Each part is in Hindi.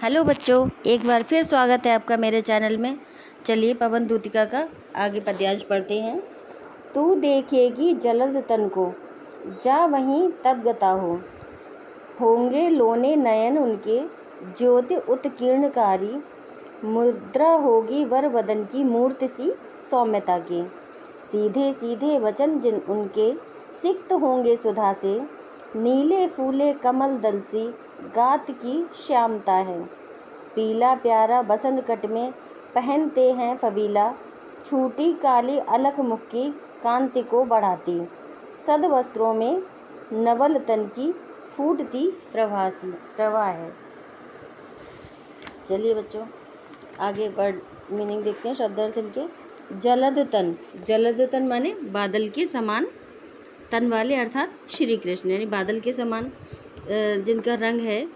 हेलो बच्चों, एक बार फिर स्वागत है आपका मेरे चैनल में। चलिए पवन दूतिका का आगे पद्यांश पढ़ते हैं। तू देखेगी जलद तन को, जा वहीं तद्गता हो। होंगे लोने नयन उनके, ज्योति उत्कीर्णकारी। मुद्रा होगी वर वदन की, मूर्ति सी सौम्यता की। सीधे सीधे वचन जिन उनके, सिक्त होंगे सुधा से। नीले फूले कमल दल सी, गात की श्यामता है। पीला प्यारा बसन कट में, पहनते हैं फबीला। छूटी काली अलख मुख की, कांति को बढ़ाती। सद वस्त्रों में नवल तन की, फूटती प्रभा है। चलिए बच्चों आगे वर्ड मीनिंग देखते हैं, शब्दार्थ इनके। जलद तन माने बादल के समान तन वाले, अर्थात श्री कृष्ण, यानी बादल के समान जिनका रंग है,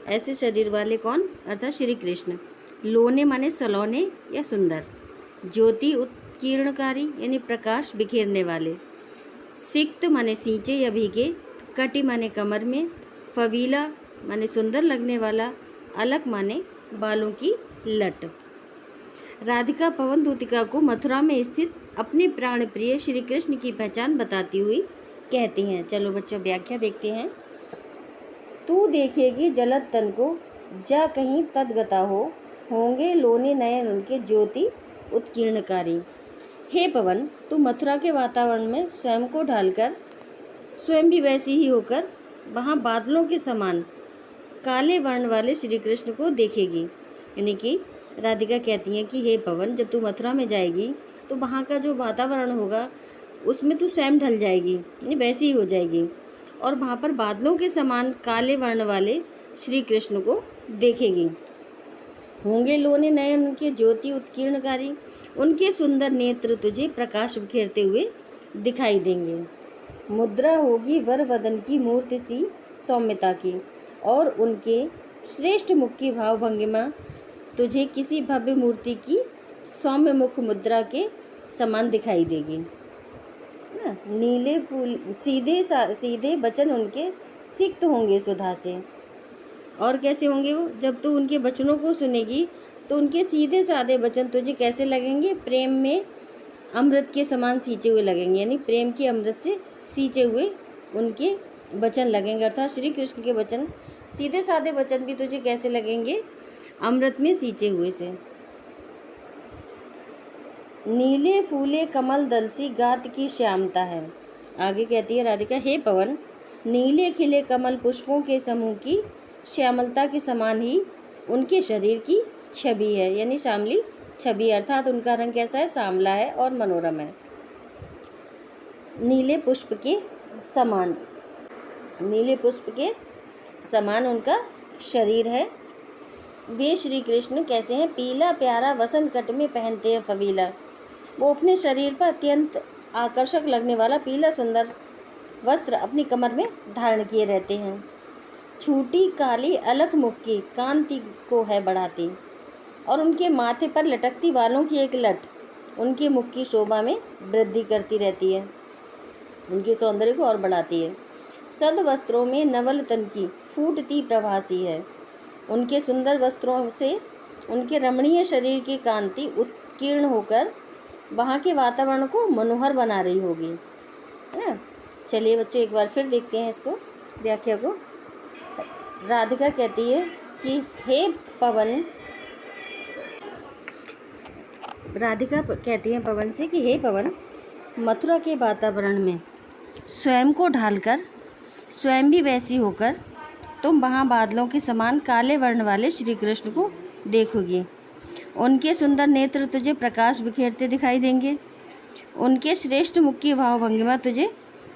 ऐसे शरीर वाले कौन, अर्थात श्री कृष्ण। लोने माने सलोने या सुंदर। ज्योति उत्कीर्णकारी यानी प्रकाश बिखेरने वाले। सिक्त माने सींचे या भीगे। कटि माने कमर में। फवीला माने सुंदर लगने वाला। अलक माने बालों की लट। राधिका पवन दूतिका को मथुरा में स्थित अपने प्राण प्रिय श्री कृष्ण की पहचान बताती हुई कहती हैं। चलो बच्चों व्याख्या देखते हैं। तू देखेगी जलद तन को, जा कहीं तद्गता हो। होंगे लोने नयन उनके, ज्योति उत्कीर्णकारी। हे पवन, तू मथुरा के वातावरण में स्वयं को ढालकर, स्वयं भी वैसी ही होकर, वहाँ बादलों के समान काले वर्ण वाले श्री कृष्ण को देखेगी। यानी कि राधिका कहती हैं कि हे पवन, जब तू मथुरा में जाएगी तो वहाँ का जो वातावरण होगा उसमें तू स्वयं ढल जाएगी, यानी वैसी ही हो जाएगी, और वहाँ पर बादलों के समान काले वर्ण वाले श्री कृष्ण को देखेगी। होंगे लोने नयन उनके, ज्योति उत्कीर्णकारी। उनके सुंदर नेत्र तुझे प्रकाश बिखेरते हुए दिखाई देंगे। मुद्रा होगी वर वदन की, मूर्ति सी सौम्यता की। और उनके श्रेष्ठ मुख की भाव भंगिमा तुझे किसी भव्य मूर्ति की सौम्य मुख मुद्रा के समान दिखाई देगी। नीले फूल सीधे वचन उनके, सिक्त होंगे सुधा से। और कैसे होंगे वो? जब तू उनके वचनों को सुनेगी तो उनके सीधे साधे वचन तुझे कैसे लगेंगे? प्रेम में अमृत के समान सींचे हुए लगेंगे, यानी प्रेम के अमृत से सींचे हुए उनके वचन लगेंगे। अर्थात श्री कृष्ण के वचन, सीधे साधे वचन भी तुझे कैसे लगेंगे? अमृत में सींचे हुए से। नीले फूले कमल दल सी, गात की श्यामता है। आगे कहती है राधिका, हे पवन, नीले खिले कमल पुष्पों के समूह की श्यामलता के समान ही उनके शरीर की छवि है, यानी श्यामली छवि, अर्थात उनका रंग कैसा है? सांवला है और मनोरम है। नीले पुष्प के समान, नीले पुष्प के समान उनका शरीर है। वे श्री कृष्ण कैसे हैं? पीला प्यारा वसन कट में पहनते हैं फबीला। वो अपने शरीर पर अत्यंत आकर्षक लगने वाला पीला सुंदर वस्त्र अपनी कमर में धारण किए रहते हैं। छूटी काली अलख मुख की, कांति को है बढ़ाती। और उनके माथे पर लटकती बालों की एक लट उनके मुख की शोभा में वृद्धि करती रहती है, उनके सौंदर्य को और बढ़ाती है। सद वस्त्रों में नवल तन की, फूटती प्रभासी है। उनके सुंदर वस्त्रों से उनके रमणीय शरीर की कांति उत्कीर्ण होकर वहाँ के वातावरण को मनोहर बना रही होगी, है ना। चलिए बच्चों एक बार फिर देखते हैं इसको, व्याख्या को। राधिका कहती है कि हे पवन, राधिका कहती है पवन से कि हे पवन, मथुरा के वातावरण में स्वयं को ढालकर, स्वयं भी वैसी होकर, तुम वहाँ बादलों के समान काले वर्ण वाले श्री कृष्ण को देखोगी। उनके सुंदर नेत्र तुझे प्रकाश बिखेरते दिखाई देंगे। उनके श्रेष्ठ मुख की भाव भंगिमा तुझे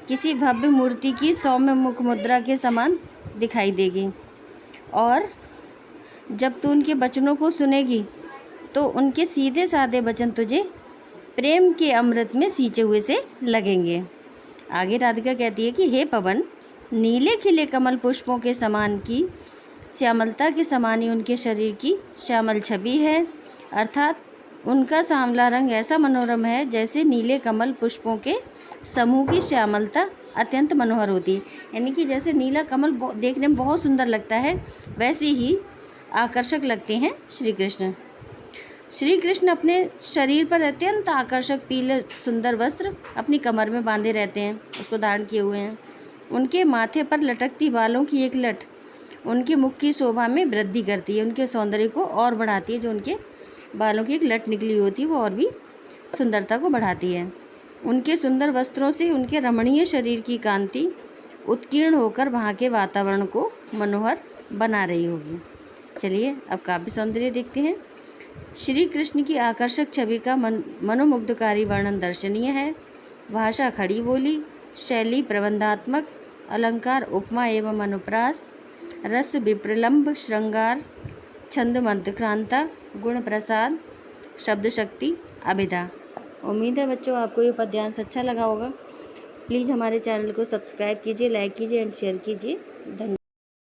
किसी भव्य मूर्ति की सौम्य मुख मुद्रा के समान दिखाई देगी। और जब तू उनके वचनों को सुनेगी तो उनके सीधे साधे वचन तुझे प्रेम के अमृत में सींचे हुए से लगेंगे। आगे राधिका कहती है कि हे पवन, नीले खिले कमल पुष्पों के समान की श्यामलता के समान ही उनके शरीर की श्यामल छवि है, अर्थात उनका सांवला रंग ऐसा मनोरम है जैसे नीले कमल पुष्पों के समूह की श्यामलता अत्यंत मनोहर होती है। यानी कि जैसे नीला कमल देखने में बहुत सुंदर लगता है, वैसे ही आकर्षक लगते हैं श्री कृष्ण। श्री कृष्ण अपने शरीर पर अत्यंत आकर्षक पीले सुंदर वस्त्र अपनी कमर में बांधे रहते हैं, उसको धारण किए हुए हैं। उनके माथे पर लटकती बालों की एक लट उनके मुख की शोभा में वृद्धि करती है, उनके सौंदर्य को और बढ़ाती है। जो उनके बालों की एक लट निकली होती है वो और भी सुंदरता को बढ़ाती है। उनके सुंदर वस्त्रों से उनके रमणीय शरीर की कांति उत्कीर्ण होकर वहाँ के वातावरण को मनोहर बना रही होगी। चलिए अब काव्य सौंदर्य देखते हैं। श्री कृष्ण की आकर्षक छवि का मनोमुग्धकारी वर्णन दर्शनीय है। भाषा खड़ी बोली, शैली प्रबंधात्मक, अलंकार उपमा एवं अनुप्रास, रस विप्रलंब श्रृंगार, छंद मंत्रक्रांता, गुण प्रसाद, शब्द शक्ति, अभिधा। उम्मीद है बच्चों आपको ये पद्यांश अच्छा लगा होगा। प्लीज़ हमारे चैनल को सब्सक्राइब कीजिए, लाइक कीजिए एंड शेयर कीजिए। धन्यवाद।